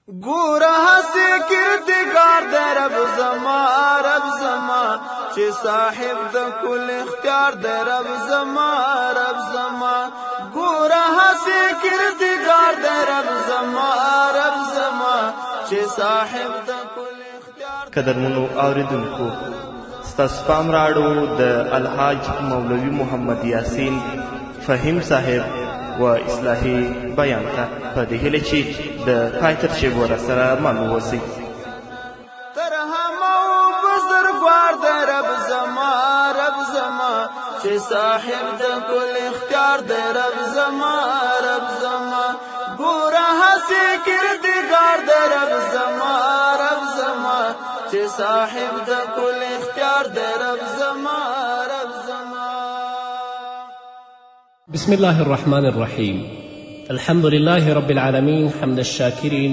ګوره هسې کردګار دی رب زما رب زما چې صاحب د کل اختیار دی رب زما رب زما ګوره هسې کردګار دی رب زما رب زما چې صاحب د کل اختیار. قدرمنو اوریدونکو، ستاسو پام راړو د الحاج مولوي محمد یاسین فهیم صاحب و اصلاحي بیان ته په دې هیله چې د پای تر شیبو راسره مل واوسئ. تر همو بزرګوار دی رب زما رب زما چې صاحب د کل اختیار دی رب زما رب زما ګوره هسې کردګار دی رب زما رب زما چې صاحب د کل اختیار دی رب زما رب زما. بسم الله الرحمن الرحيم. الحمد لله رب العالمين حمد الشاكرين،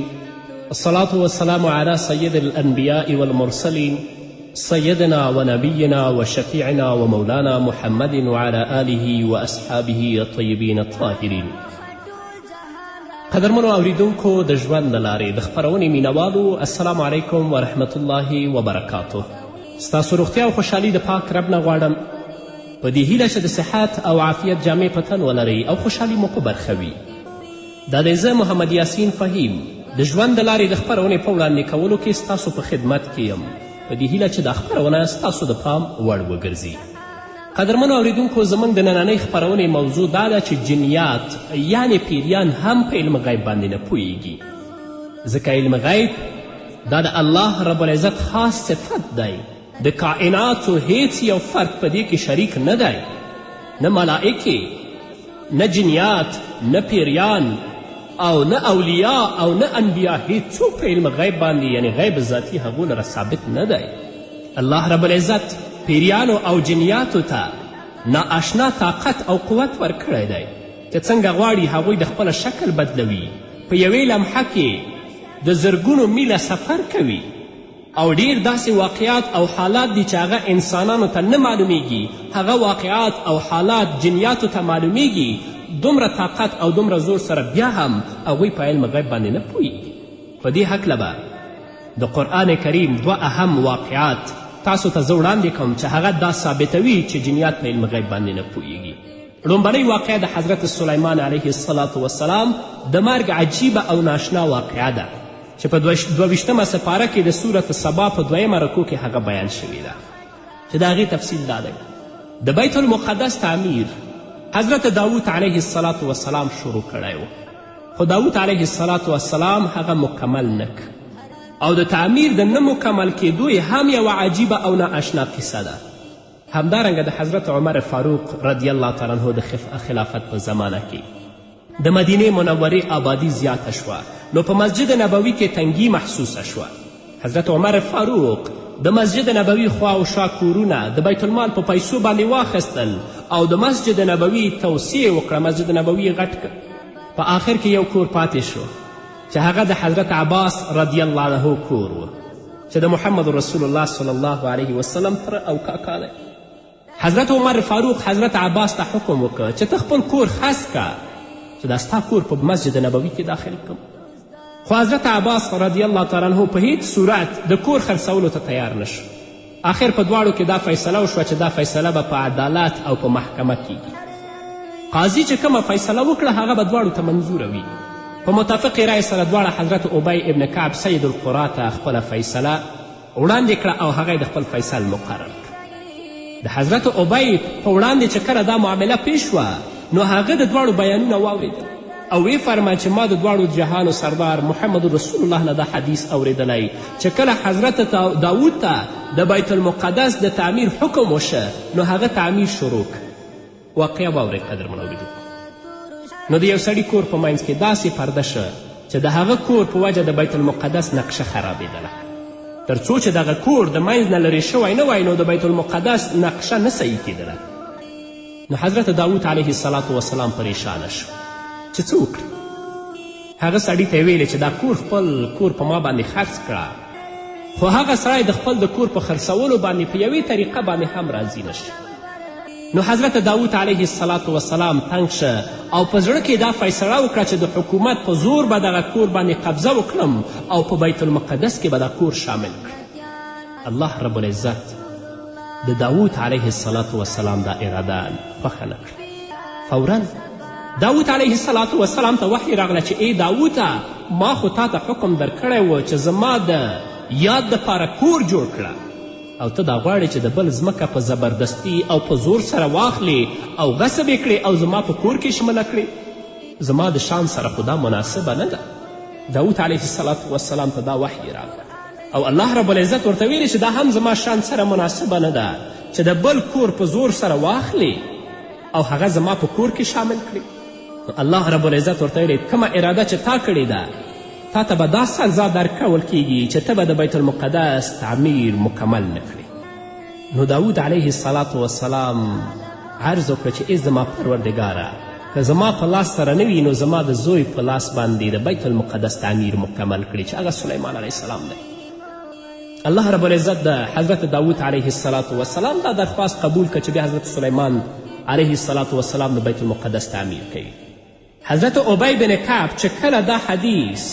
الصلاة والسلام على سيد الأنبياء والمرسلين سيدنا ونبينا وشفيعنا ومولانا محمد وعلى آله وأصحابه الطيبين الطاهرين. قدرمنو اوریدونکو د ژوند له لارې د خپرونې مینوالو، السلام علیکم ورحمة الله وبرکاته. ستاسو روغتیا او خوشحالي د پاک رب نه غواړم، په دې هیله چې د صحت او عافیت جامې په تن ولرئ او خوشحالي مو په برخه وي. دا دی زه محمد یاسین فهیم د ژوند د لارې د خپرونې په وړاندې کولو کې ستاسو په خدمت کې یم، په دې هیله چې دا خپرونه ستاسو د پام وړ وګرځي. قدرمنو اوریدونکو، زموږ د نننۍ خپرونې موضوع دا ده چې جنیات یعنې پیریان هم په علم غیب باندې نه پوهیږي، ځکه علم غیب دا د الله رب العزت خاص صفت دی. د کائناتو هیڅ یو فرد په دې کې شریک نه دی، نه ملائکې، نه جنیات، نه پیریان او نه اولیا او نه انبیا، هیڅوک په علم غیب باندې یعنی غیب ذاتي هغو لره ثابت نه دی. الله رب العزت پیریانو او جنیاتو ته نااشنا طاقت او قوت ورکړی دی چې څنګه غواړي هغوی د خپله شکل بدلوي، په یوې لمحه کې د زرګونو میله سفر کوي او ډیر داسې واقعات او حالات دي چې هغه انسانانو ته نه معلومیږي، هغه واقعات او حالات جنیاتو ته معلومیږي. دومره طاقت او دومره زور سره بیا هم هغوی په علم غیب باندې نه پوهیږي. په دې هکله به د قرآن کریم دوه اهم واقعات تاسو ته زه وړاندې کوم چې هغه دا ثابتوي چې جنیات په علم غیب باندې نه پوهیږي. لومبنۍ واقعه د حضرت سلیمان علیه السلام د مرګ عجیبه او ناشنا واقعه ده چې په 22مه سپاره کې د سورت سبا په 2مه رکو کې هغه بیان شوې ده چې د هغې تفصیل دا دی. د بیت المقدس تعمیر حضرت داود علیه السلام شروع کړی و، خو داود علیه السلام هغه مکمل نک او د تعمیر د نه مکمل کېدو یې هم یوه عجیبه او نااشنا قصه ده. همدارنګه د حضرت عمر فاروق رضی الله تعالی عنه د خلافت په زمانه کې د مدینې منورې آبادي زیاته شوه، نو په مسجد نبوي کې تنګي محسوسه شوه. حضرت عمر فاروق د مسجد نبوي خوا او شا کورونه د بیت المال په پیسو باندې واخیستل او د مسجد نبوي توسعه وکړه، مسجد نبوي غټ کړ. په آخر کې یو کور پاتې شو چې هغه د حضرت عباس رضی الله عنه کور و چې د محمد رسول الله صلی الله علیه وسلم تره او کاکا دی. حضرت عمر فاروق حضرت عباس ته حکم وکړ چې ته خپل کور خس که چې دا ستا کور په مسجد نبوي کې داخل کړم. خو حضرت عباس رضی الله تعالی عنه په هیڅ صورت د کور خرڅولو ته تیار نشو. آخر په دواړو کې دا فیصله وشوه چې دا فیصله به په عدالت او په محکمه کیږي. قاضي چې کومه فیصله وکړه هغه به دواړو ته منظوره وي. په متفقې رای سره دواړه حضرت ابی ابن کعب سید القرا ته خپله فیصله وړاندې کړه او هغه د خپل فیصل مقرر کړه. د حضرت ابی په وړاندې چې کله دا معامله پیش شوه نو هغه د دواړو بیانونه واورېدل او وی فرمایل چې ما د دواړو جهانو سردار محمد رسول الله نه دا حدیث اوریدلی چې کله حضرت داود ته د بیت المقدس د تعمیر حکم وشه نو هغه تعمیر شروع کړ. واقعه واورئ قدرمنو اوریدونکو. نو د یو سړي کور په منځ کې داسې پرده شه چې د هغه کور په وجه د بیت المقدس نقشه خرابېدله. تر څو چې دغه کور د منځ نه لرې شوی نه وای نو د بیت المقدس نقشه نه صحیح کېدله. نو حضرت داود علیه السلام پریشانه شو چې څه وکړي. هغه سړي ته یې ویلې چې دا خپل کور په ما باندې خرڅ کړه، خو هغه سړی د خپل د کور په خرڅولو باندې په یوې طریقه باندې هم راضي نشي. نو حضرت داود علیه السلام تنګ شه او په زړه کې دا فیصله وکړه چې د حکومت په زور به دغه کور باندې قبضه وکړم او په بیت المقدس کې به دا کور شامل کړم. الله رب العزت د داود علیه السلام دا اراده خوښه نه کړه. فورا داود علیه السلام ته وحی راغله چې ای داوده ما خو تا ته حکم درکړی و چې زما د یاد دپاره کور جوړ کړه او ته دا غواړې چې د بل ځمکه په زبردستی او په زور سره واخلې او غصب یې کړې او زما په کور کې شمله کړې. زما د شان سره خو دا مناسبه نه ده. داود علیه السلام ته دا وحی راغله او الله رب العزت ورته ویلې چې دا هم زما شان سره مناسبه نه ده چې د بل کور په زور سره واخلې او هغه زما په کور کې شامل کړې. الله رب العزت ورته ویلې کومه اراده چې تا کړې ده تا ته به دا سزا درکول کیږي چې ته به د بیت المقدس تعمیر مکمل نه کړې. نو داود علیه السلام عرض وکړه چې ای زما پروردګاره که زما په لاس سره نه وي نو زما د زوی په لاس باندې د بیت المقدس تعمیر مکمل کړي چې هغه سلیمان علیه السلام دی. الله رب العزت د حضرت داود علیه السلام دا درخواست قبول کړه چې بیا حضرت سلیمان علیه السلام د بیت المقدس تعمیر کوي. حضرت عبی بن کعب چې کله دا حدیث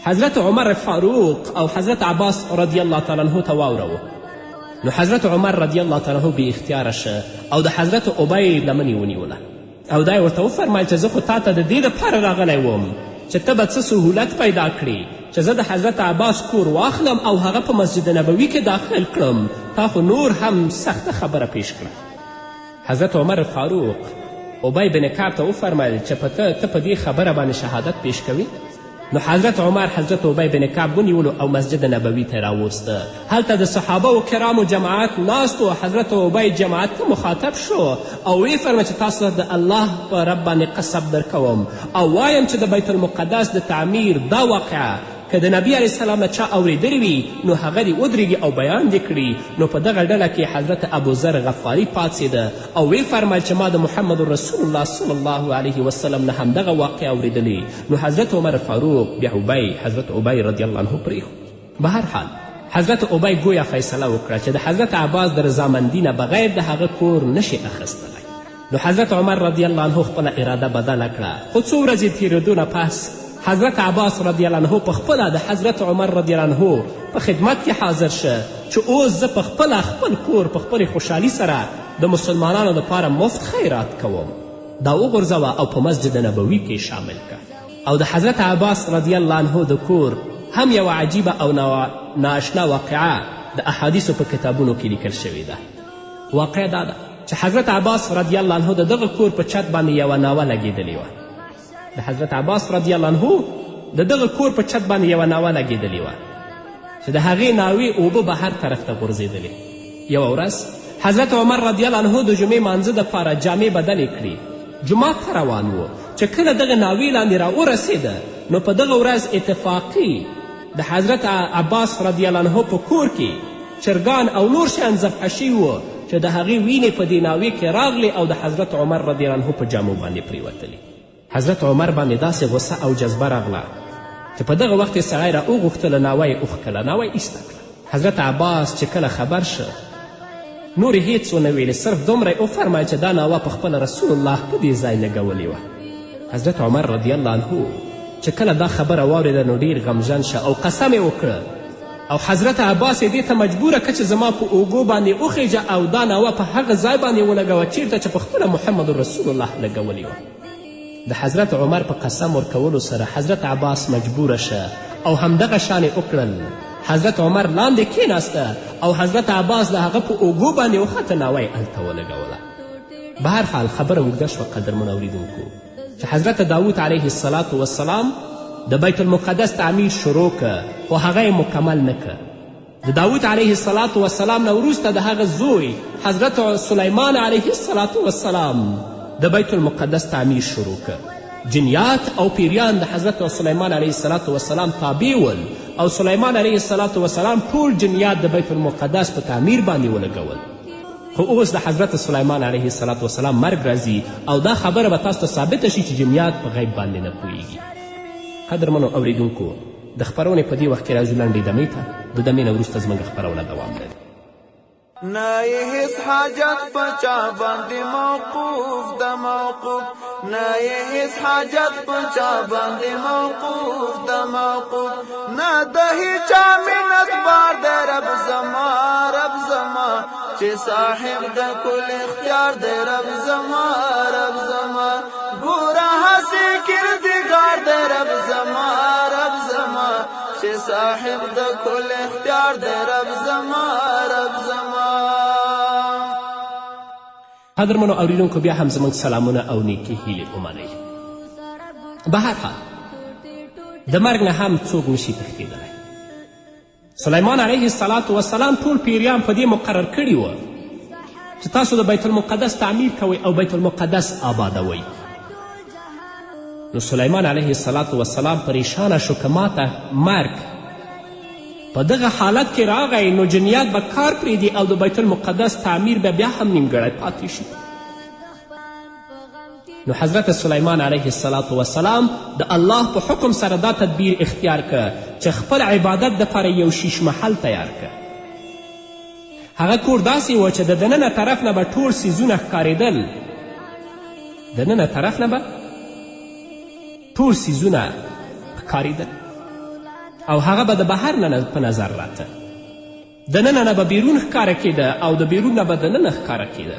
حضرت عمر فاروق او حضرت عباس رضی الله تعالی عنه ته واوروه نو حضرت عمر رضی الله تعالی عنه بې اختیاره شه او د حضرت عبی لمنې ونیوله او دا یې ورته وفرمیل چې زه خو تا ته د دې دپاره راغلی وم چې ته به څه سهولت پیدا کړي چې زه د حضرت عباس کور واخلم او هغه په مسجد نبوي کې داخل کړم. تا خو نور هم سخته خبره پیش کړه. حضرت عمر فاروق عبی بن کعب ته وفرمیل چې ته په دې خبره باندې شهادت پیش کوي. نو حضرت عمر حضرت عبی بن کعب ونیولو او مسجد نبوي ته راوسته. هلته د صحابه و کرامو جماعت ناست و. حضرت عبی جماعت ته مخاطب شو او ویې فرمایل چې تاسو د الله په رب باندې قسم درکوم او وایم چې د بیت المقدس د تعمیر دا واقعه که د نبی علیه السلام نه چا اورېدلی وي نو هغه دې ودرېږي او بیان دې کړي. نو په دغه ډله کې حضرت ابوذر غفاري پاڅېده او ویې فرمیل چې ما د محمد رسول الله صلی الله علیه وسلم نه همدغه واقعه اورېدلې. نو حضرت عمر فاروق بیا حضرت عبی رضی الله عنه پرېښود. به هر حال حضرت عبی گویا فیصله وکړه چې د حضرت عباس د رضامندي نه بغیر د هغه کور نشي اخیستلی. نو حضرت عمر رضی الله عنه خپله اراده بدله کړه. خو څو ورځې تېرېدو نه پس حضرت عباس رضی الله عنه په خپله د حضرت عمر رضی الله عنه په خدمت کې حاضر شه چې اوس زه په خپله خپل کور په خپلې خوشحالي سره د مسلمانانو دپاره مفت خیرات کوم. دا وغورځوه او په مسجد نبوي کې شامل که. او د حضرت عباس رضی الله عنه د کور هم یوه عجیبه او نااشنا واقعه د احادیثو په کتابونو کې لیکل شوې ده. واقعه دا ده چې حضرت عباس رضی الله عنه د دغه کور په چت باندې یوه ناوه لګېدلې وه. د حضرت عباس رضی الله عنه د دغه کور په چت باندې یوه ناوه لګېدلې وه چې د هغې ناوې اوبه به هر طرف ته غورځېدلې. یوه ورځ حضرت عمر رضی الله عنه د جمعې مانځه دپاره جامې بدلې کړي جومات ته روان و چې کله دغه ناوې لاندې راورسېده نو په دغه ورځ اتفاقي د حضرت عباس رضی الله عنه په کور کې چرګان او نور شیان ذبحه شوي وو چې د هغې وینې په دې ناوې کې راغلې او د حضرت عمر رضی الله عنه په جامو باندې پرېوتلې. حضرت عمر باندې داسې غصه او جذبه راغله چې په دغه وخت یې سړی را وغوښتله ناوه یې اوښکله ناوه یې ایسته کړه. حضرت عباس چې کله خبر شه نور یې هیڅ ونه ویلې صرف دومره یې وفرمیل چې دا ناوه پخپله رسول الله په دې ځای لګولې وه. حضرت عمر رضی الله عنه چې کله دا خبره واورېده نو ډېر غمژن شه او قسم یې وکړه او حضرت عباس یې دې ته مجبوره کړه چې زما په اوږو باندې وخیژه او دا ناوه په هغه ځای باندې ولګوه چیرته چې پخپله محمد رسول الله لګولې وه. د حضرت عمر په قسم ورکولو سره حضرت عباس مجبوره شه او همدغه شان یې وکړل. حضرت عمر لاندې کېناسته او حضرت عباس د هغه په اوږو باندې وخته ناوه یې هلته ولګوله. به هر حال خبره اوږده شوه قدرمنو اورېدونکو چې حضرت داود علیه السلام د بیت المقدس تعمیر شروع که خو هغه یې مکمل نه که. د داود علیه السلام نه وروسته د هغه زوی حضرت سلیمان علیه السلام د بیت المقدس تعمیر شروع که. جنیات او پیریان د حضرت سلیمان علیه السلام تابع ول او سلیمان علیه السلام ټول جنیات د بیت المقدس په تعمیر باندې ولګول. خو اوس د حضرت سلیمان علیه السلام مرګ راځي او دا خبره به تاسو ته ثابته شي چې جنیات په غیب باندې نه پوهیږي. قدرمنو اوریدونکو د خپرونې په دې وخت کې راځو لنډې دمې ته. د دمې نه وروسته زموږ خپرونه دوام لري. نه یې هیڅ حاجت پچا باندې موقوف د موقوف نه یې هیڅ حاجت پچا باندې موقوف د موقوف نه د هیچا منت بار د رب زما رب زما چې صاحب د کل اختیار د رب زما رب زما ګوره هسې کردګار د رب زما رب زما چې صاحب د کل اختیار د رب زما رب زما. قدرمنو اوریدونکو بیا هم زموږ سلامونه او نیکې هیلې ومنئ. به هر حال د مرګ نه هم څوک نشي تښتېدلی. سلیمان علیه السلام ټول پیریان په دې مقرر کړي وه چې تاسو د بیت المقدس تعمیر کوئ او بیت المقدس آبادوئ. نو سلیمان علیه السلام پریشانه شو که ماته مرګ په دغه حالت کې راغی نو جنیات به کار پرېږدي او د بیت المقدس تعمیر به بیا هم نیمګړی پاتې شي. نو حضرت سلیمان علیه السلام د الله په حکم سره دا تدبیر اختیار که چې خپل عبادت دپاره یو شیش محل تیار که. هغه کور داسې و چې د دننه طرف نه به ټول څیزونه ښکارېدل، دننه طرف نه به ټول څیزونه ښکارېدل او هغه به د بهر نه په نظر راته. دننه نه به بیرون ښکاره کېده او د بیرون نه به دننه ښکاره کېده.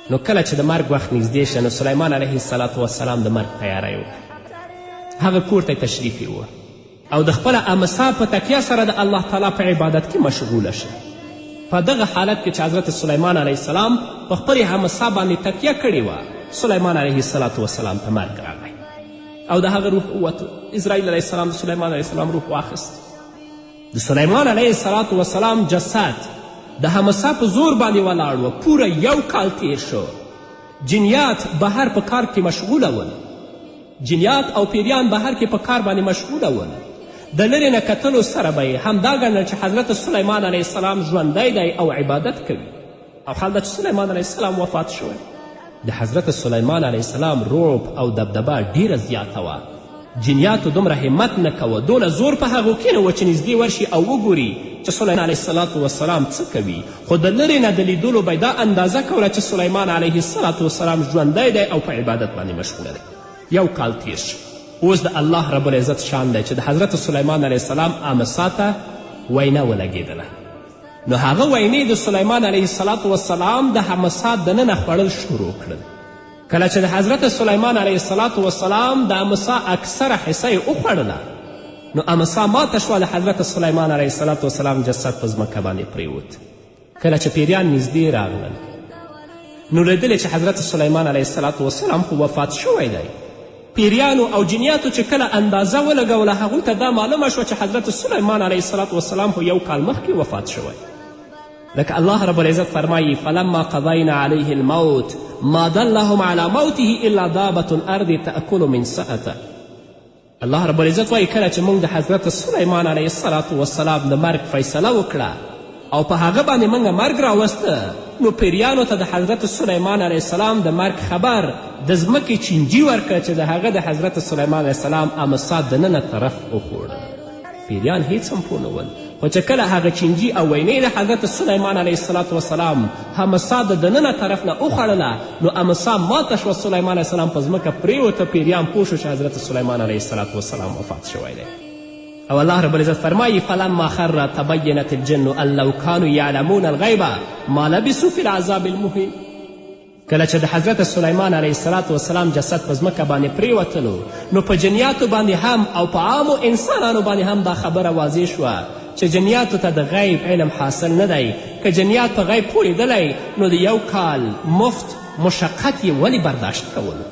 نو کله چې د مرګ وخت نږدې شه نو سلیمان علیه السلام د مرګ تیاری وکړه. هغه کور ته تشریف یې او د خپله امسا په تکیه سره د الله تعالی په عبادت کې مشغوله شه. په دغه حالت کې چې حضرت سلیمان علیه السلام په خپلې امسا باندې تکیه کړې وه، سلیمان علیه السلام ته مرګ راغی او د هغه روح ووته. اسرائیل علیه السلام د سلیمان علیه السلام روح واخیست. د سلیمان علیه السلام جسد د همسا په زور باندې ولاړ و. پوره یو کال تیر شو. جنیات بهر په کار کې مشغوله ول. جنیات او پیریان بهر کې په کار باندې مشغوله ول. د لرې نه کتلو سره به یې همدا ګڼل چې حضرت سلیمان علیه السلام ژوندی دی او عبادت کوي. او حال دا چې سلیمان علیه السلام وفات شوی. د حضرت سلیمان علیه السلام رعب او دبدبه ډیره زیاته وه. جنیاتو دومره همت نه کوه، دونه زور په هغو کې نه و چې نږدې ورشي او وګوري چې سلیمان علیه السلام څه کوي. خو د لرې نه د لیدلو به یې دا اندازه کوله چې سلیمان علیه السلام ژوندی دی او په عبادت باندې مشغوله دی. یو کال تیر شو. اوس د الله رب العزت شان دی چې د حضرت سلیمان علیه السلام امسا ته وینا ولګېدله. نو هغه وینې د سلیمان علیه السلام د امسا دننه خوړل شروع کړل. کله چې د حضرت سلیمان علیه السلام د امسا اکثره حصه یې وخوړله نو امسا ماته شوه. د حضرت سلیمان علیه السلام جسد په ځمکه باندې پریوت. کله چې پیریان نږدې راغلل نو لیدلې چې حضرت سلیمان علیه السلام خو وفات شوی دی. پیریانو او جنیاتو چې کله اندازه ولګوله هغوی ته دا معلومه شوه چې حضرت سلیمان علیه السلام خو یو کال مخکې وفات شوی. لکه الله رب العزت فرمایي فلما قضینا علیه الموت ما دلهم على موته الا دابة الارض تأکل من سأته. الله رب العزت وایي کله چې موږ د حضرت سلیمان علیه السلام د مرګ فیصله وکړه او په هغه باندې موږ مرګ راوسته نو پیریانو ته د حضرت سلیمان علیه السلام د مرګ خبر د ځمکې چینجي ورکړه چې د هغه د حضرت سلیمان علیه السلام امسا دننه طرف وخوړه. پیریان هیڅ هم پوه نه ول. خو چې کله هغه چینجي او وینې د حضرت سلیمان علیه السلام همسا د دننه طرف نه وخوړله نو امسا ماته شوه. سلیمان علیه السلام په ځمکه پرېوته. پیریان پوه شو چې حضرت سلیمان علیه السلام وفات شوی دی. او الله رب العزت فرمایي فلما خر تبینت الجن ان لو كانوا يعلمون الغیب ما لبثوا في العذاب المهین. کله چې د حضرت سلیمان علیه السلام جسد په ځمکه باندې پرېوتلو نو په جنیاتو باندې هم او په عامو انسانانو باندې هم دا خبره واضح شوه چې جنیاتو ته د غیب علم حاصل نه دی. که جنیات په غیب پوهېدلی نو د یو کال مفت مشقت یې ولې برداشت کولو.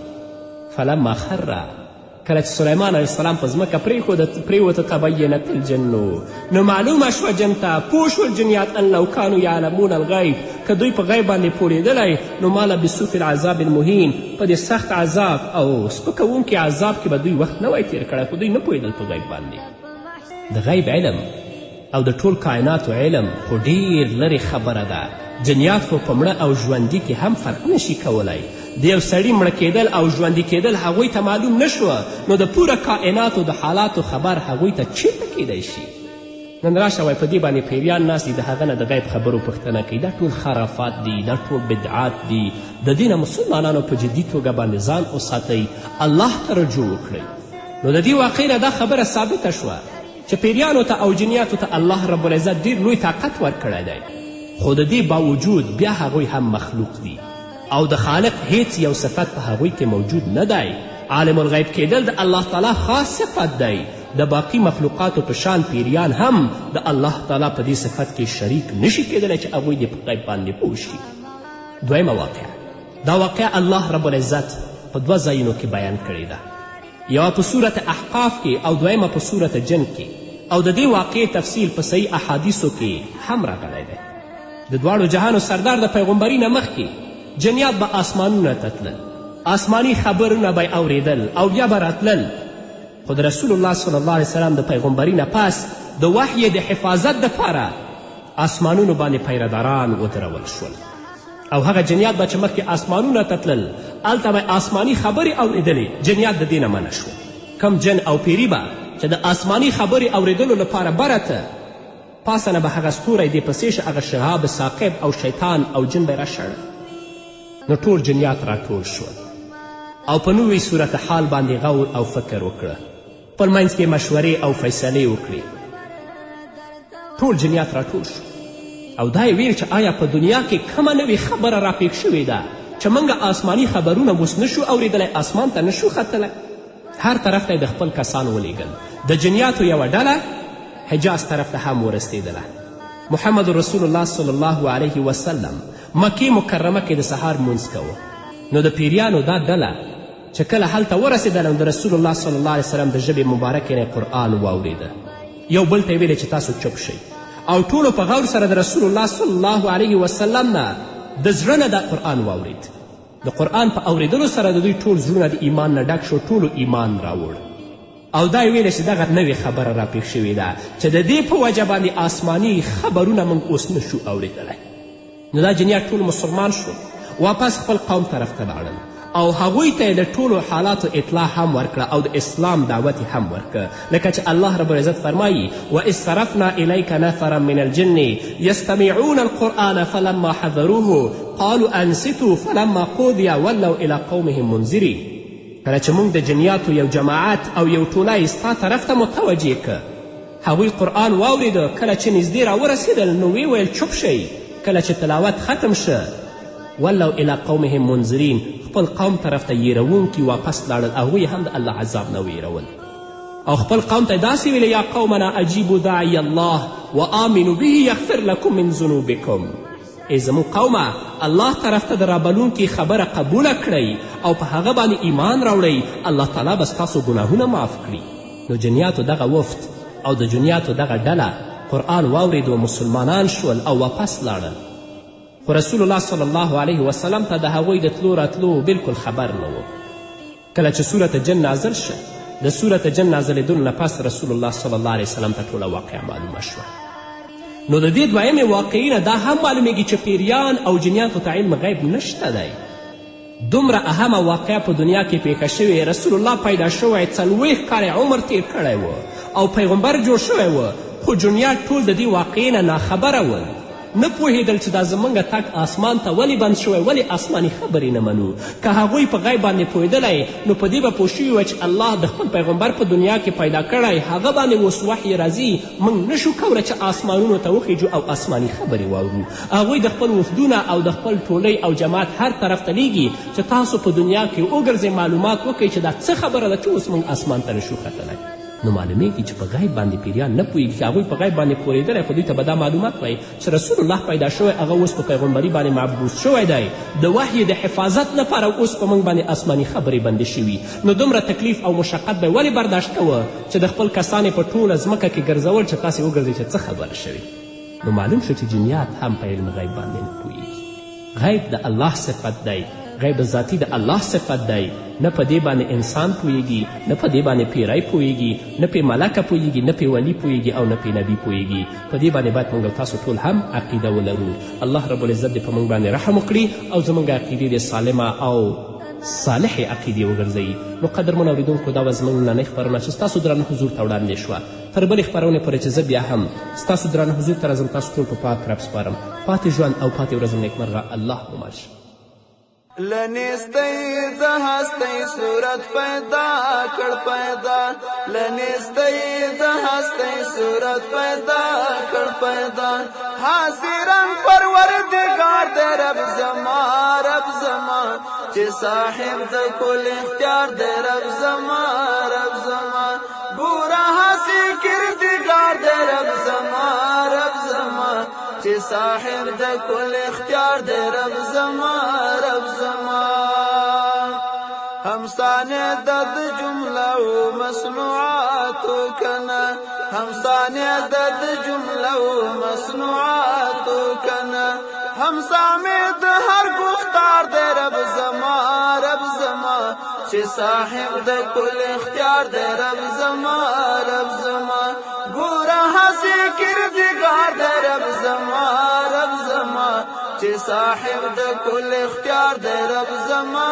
فلما خر کله چې سلیمان علیه السلام په ځمکه پرېوته تبینت الجنو نو معلومه شوه جن ته پوه شول جنیات ان لو کانو یعلمون الغیب که دوی په غیب باندې پوهېدلی نو ما لبثوا فی العذاب المهین په دې سخت عذاب او سپکوونکي عذاب کې به دوی وخت نه وای تیر کړی. خو دوی نه پوهېدل په غیب باندې. د غیب علم او د ټول کائناتو علم خو ډیر لرې خبره ده. جنیات خو په مړه او ژوندي کې هم فرق نشي کولی. د یو سړي مړه کېدل او ژوندي کېدل هغوی ته معلوم نه شوه نو د پوره کائناتو د حالاتو خبر هغوی ته چیرته کیدی شي؟ نن راشه وای په دې باندې پیریان ناست دي د هغه نه د غیب خبرو پوښتنه کوي. دا ټول خرافات دي، دا ټول بدعات دي. د دې نه مسلمانانو په جدي توګه باندې ځان وساتئ، الله ته رجوع وکړئ. نو د دې واقعې نه دا خبره ثابته شوه چې پیریانو ته او جنیاتو ته الله رب العزت ډېر لوی طاقت ورکړی دی، خو د دې باوجود بیا هغوی هم مخلوق دي او د خالق هیڅ یو صفت په هغوی کې موجود نه دی. عالم الغیب کېدل د الله تعالی خاص صفت دی. د باقی مخلوقاتو په شان پیریان هم د الله تعالی په دې صفت کې شریک نشي کېدلی چې هغوی دې په غیب باندې پوه شي. دویمه واقعه، دا واقعه الله رب العزت په دوه ځایونو کې بیان کړې ده، یوه په صورت احقاف کې او دویمه په صورت جن کې، او د دې واقعې تفصیل په صحیح احادیثو کې هم راغلی دی. د دواړو جهانو سردار د پیغمبري نه مخکې جنیات به آسمانونه ته تلل، آسماني خبرونه به یې اورېدل او بیا به راتلل، خو د رسول الله صلی الله علیه وسلم د پیغمبري نه پس د وحی د حفاظت دپاره آسمانونو باندې پیرداران ودرول شول، او هغه جنیات به چې مخکې آسمانونه ته تلل هلته به آسماني خبرې اورېدلې، جنیات د دې نه منع شول. کم جن او پیری به چې د آسماني خبرې اورېدلو لپاره برته پاسه نه به هغه ستوری دې پسې شه، هغه شهاب ثاقب او شیطان او جن به یې راشړل. نو ټول جنیات راټول شول او په نوې صورت حال باندې غور او فکر وکړه، خپل منځ کې مشورې او فیصلې وکړي. ټول جنیات راټول شو او دا یې ویل چې آیا په دنیا کې کومه نوې خبره راپیښ شوې ده چې موږ آسماني خبرونه اوس نشو اورېدلی، آسمان ته نشو ختلی. هر طرف ته یې د خپل کسان ولیږل. د جنیاتو یوه ډله حجاز طرف ته هم ورسېدله. محمد رسول الله صلی الله علیه وسلم مکې مکرمه کې د سهار مونځ کوه. نو د پیریانو دا ډله چې کله هلته ورسېدله نو د رسول الله صلی الله علیه وسلم د ژبې مبارکې نه قرآن واورېده. یو بل ته یې ویلې چې تاسو چپ شئ، او ټولو په غور سره د رسول الله صلی الله علیه وسلم نه د زړه نه دا قرآن واورېد. د قرآن په اورېدلو سره د دوی ټول زړونه د ایمان نه ډک شو، ټولو ایمان راوړ. او دا یې ویله چې دغه نوې خبره راپېښ شوې ده چې د دې په وجه باندې آسماني خبرونه موږ اوس نشو اورېدلی. نو دا جنیات ټول مسلمان شو، واپس خپل قوم طرف ته لاړل او هغوی ته یې د ټولو حالاتو اطلاع هم ورکړه او د اسلام دعوت یې هم ورکړه، لکه چې الله رب العزت فرمایي وإذ صرفنا إلیک نفرا من الجن یستمعون القرآن فلما حضروه قالوا انصتوا فلما قضی ولوا إلی قومهم منذرین. کله چې موږ د جنیاتو یو جماعت او یو ټوله ستا طرف ته متوجه که، هغوی قرآن واورېده، کله چې نږدې راورسېدل نو ویې ویل چوپ شئ. کله چې تلاوت ختم شه ولو الی قومهم منذرین، خپل قوم طرف ته یېروونکي واپس لاړل، هغوی هم د الله عذاب نه ویرول او خپل قوم ته داسې ویل یا قومنا اجیبوا داعی الله وآمنوا به یغفر لکم من ذنوبکم. ای زموږ قومه الله طرف ته د رابلونکي خبره قبوله کړئ او په هغه باندې ایمان راوړئ، الله تعالی به ستاسو ګناهونه معاف کړي. نو جنیاتو دغه وفد او د جنیاتو دغه ډله قرآن واورېد و مسلمانان شول او واپس لاړل. خو رسول الله صلی الله علیه وسلم ته د هغوی د تلو راتلو بلکل خبر نه و. کله چې صورت جن نازل شه، د صورت جن نازلېدلو نه پس رسول الله صلی الله علیه وسلم ته ټوله واقعه معلومه شوه. نو د دې دویمې واقعې نه دا هم معلومیږي چې پیریان او جنیاتو ته علم غیب نشته دی. دومره اهمه واقعه په دنیا کې پیښه شوې، رسول الله پیدا شوی 40 کاله عمر تیر کړی و او پیغمبر جوړ شوی و، خو جنیات ټول د دې واقعې نه ناخبره ول، نه پوهېدل چې دا زموږ تګ آسمان ته ولې بند شوی، ولې آسماني خبرې نه منو. که هغوی په غیب باندې پوهېدلی نو په دې به پوه شوي وه چې الله د خپل پیغمبر په دنیا کې پیدا کړی، هغه باندې اوس وحی راځي، موږ نشو کولی چې آسمانونو ته وخیجو او آسماني خبرې واورو. هغوی د خپل وفدونه او د خپل ټولۍ او جماعت هر طرف ته لیږي چې تاسو په دنیا کې وګرځئ، معلومات وکړئ چې دا څه خبره ده چې اوس موږ آسمان ته نشو ختلی. نو معلومیږي چې په غیب باندې پیریان نه پوهېږي چې هغوی په غیب باندې پورېدلی، خو دوی ته به دا معلومات وایي چې رسول الله پیدا شوی، هغه اوس په پیغمبري باندې مبعوث شوی دی، د وحی د حفاظت لپاره اوس په موږ باندې آسماني خبرې بندې شوي. نو دومره تکلیف او مشقت به یې ولې برداشت کوه چې د خپل کسان یې په ټوله ځمکه کې ګرځول چې تاسې وګرځئ چې څه خبره شوې. نو معلوم شو چې جنیات هم په علم غیب باندې نه پوهېږي. غیب د الله صفت دی، غیب ذاتی د الله صفت دی، نه په دې باندې انسان پوهېږي، نه په دې باندې پیری پوهېږي، نه پې ملکه پوهېږي، نه پې ولی پوهېږي او نه پې نبي پوهېږي. په دې باندې باید موږ تاسو ټول هم عقیده ولرو. الله رب العزت دې په موږ باندې رحم وکړي او زموږ عقیدې دې سالمه او صالحې عقیدې وګرځوي. نو قدرمنو اورېدونکو دا وه زموږ نننۍ خپرونه چې ستاسو درانه حضور ته وړاندې شوه. تر بلې خپرونې پورې چې زه بیا هم ستاسو درانه حضور ته راځم تاسو ټول په پاک رب سپارم. پاتې ژوند او پاتې ورځم نیکمرغه الله مو شه. لنیستی د هستی صورت پیدا کړ پیدا لنیستی د هستی صورت پیدا کړ پیدا حاضرن پروردگار د رب زما چې صاحب د کل اختیار د رب زما ګوره هسې کردگار د رب زما چې صاحب د کل اختیار د رب زما همسانه د جمله و مصنوعات کنا همسانه د جمله و مصنوعات کنا همسامه د هر گفتار د رب زما چې صاحب د کل اختیار د رب زما ګوره هسې کردگار د رب زما چې صاحب د کل اختیار د رب زما